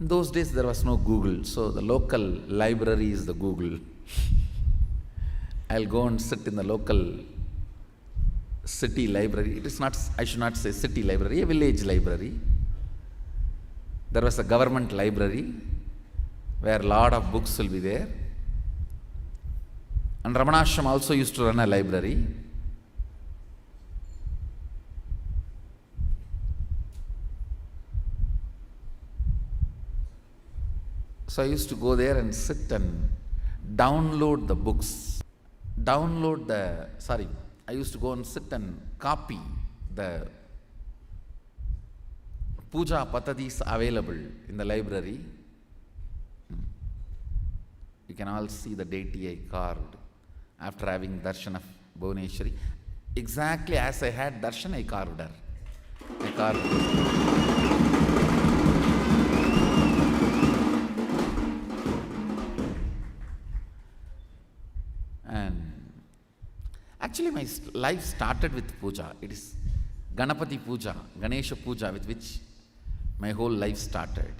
In those days there was no Google, so the local library is the Google. I'll go and sit in the local city library. It is not, I should not say city library, a village library. There was a government library where a lot of books will be there. And Ramanashram also used to run a library. So I used to go there and sit and download the books. I used to go and sit and copy the puja patadis available in the library. You can all see the deity I carved after having darshan of Bhuvaneshwari. Exactly as I had darshan, I carved her. I carved her. And actually my life started with puja. It is Ganapati puja, Ganesha puja, with which my whole life started.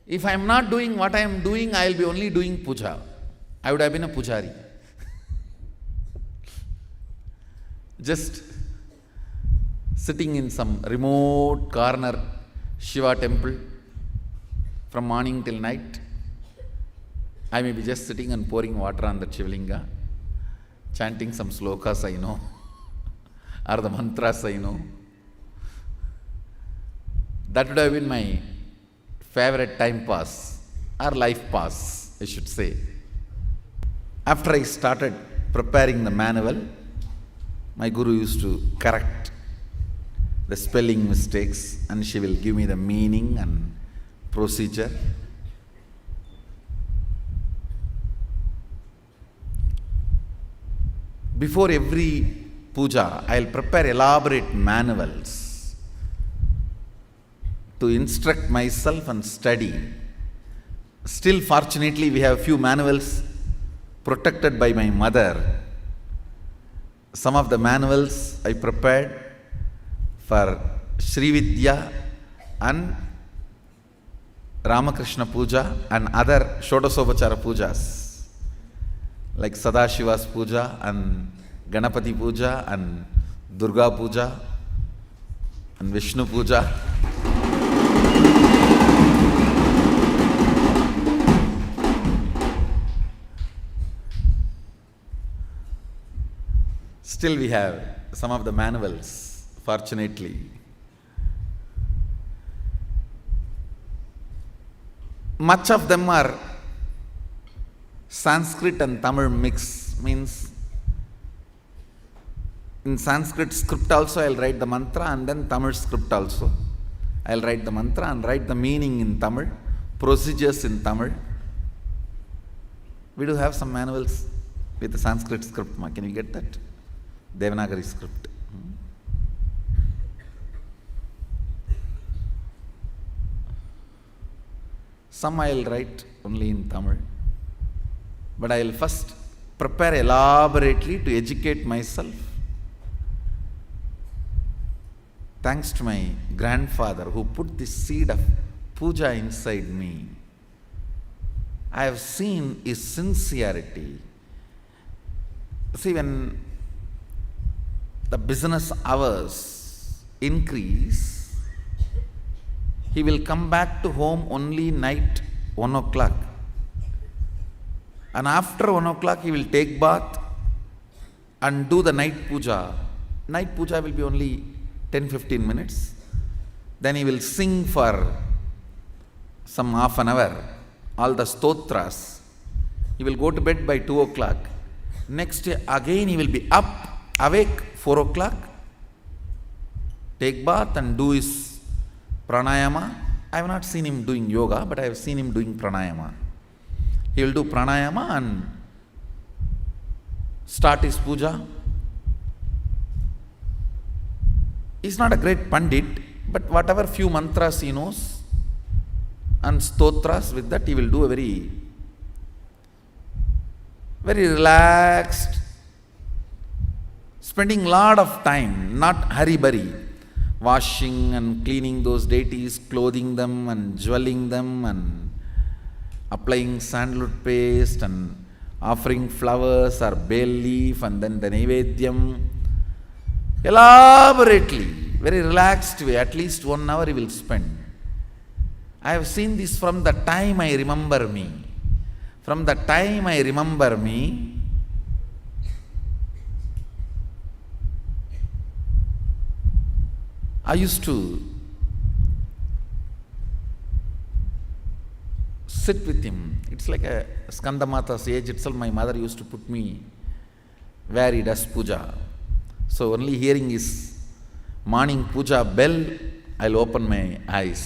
If I am not doing what I am doing, I will be only doing puja. I would have been a pujari. Just sitting in some remote corner Shiva temple from morning till night. I may be just sitting and pouring water on the Shivalinga, chanting some slokas I know, or the mantras I know. That would have been my favorite time pass, or life pass, I should say. After I started preparing the manual, my guru used to correct the spelling mistakes, and she will give me the meaning and procedure. Before every puja, I will prepare elaborate manuals to instruct myself and study. Still, fortunately, we have few manuals protected by my mother. Some of the manuals I prepared for Sri Vidya and Ramakrishna Puja and other Shodasopachara Pujas, like Sadashiva's Puja and Ganapati Puja and Durga Puja and Vishnu Puja. Still we have some of the manuals, fortunately. Much of them are Sanskrit and Tamil mix, means in Sanskrit script also I'll write the mantra, and then Tamil script also. I'll write the mantra and write the meaning in Tamil, procedures in Tamil. We do have some manuals with the Sanskrit script. Can you get that? Devanagari script. Some I'll write only in Tamil. But I'll first prepare elaborately to educate myself. Thanks to my grandfather who put the seed of puja inside me, I have seen his sincerity. See, when the business hours increase, he will come back to home only night 1 o'clock. And after 1 o'clock, he will take bath and do the night puja. Night puja will be only 10-15 minutes. Then he will sing for some half an hour, all the stotras. He will go to bed by 2 o'clock. Next day again he will be awake 4 o'clock, take bath and do his pranayama. I have not seen him doing yoga, but I have seen him doing pranayama. He will do pranayama and start his puja. He is not a great pandit, but whatever few mantras he knows and stotras, with that he will do a very relaxed spending lot of time, not hurry-burry, washing and cleaning those deities, clothing them and jewelling them and applying sandalwood paste and offering flowers or bay leaf and then the Naivedyam. Elaborately, very relaxed way, at least 1 hour he will spend. I have seen this from the time I remember me. From the time I remember me, I used to sit with him. It's like a Skandamata's age itself. My mother used to put me where he does puja. So only hearing his morning puja bell, I'll open my eyes.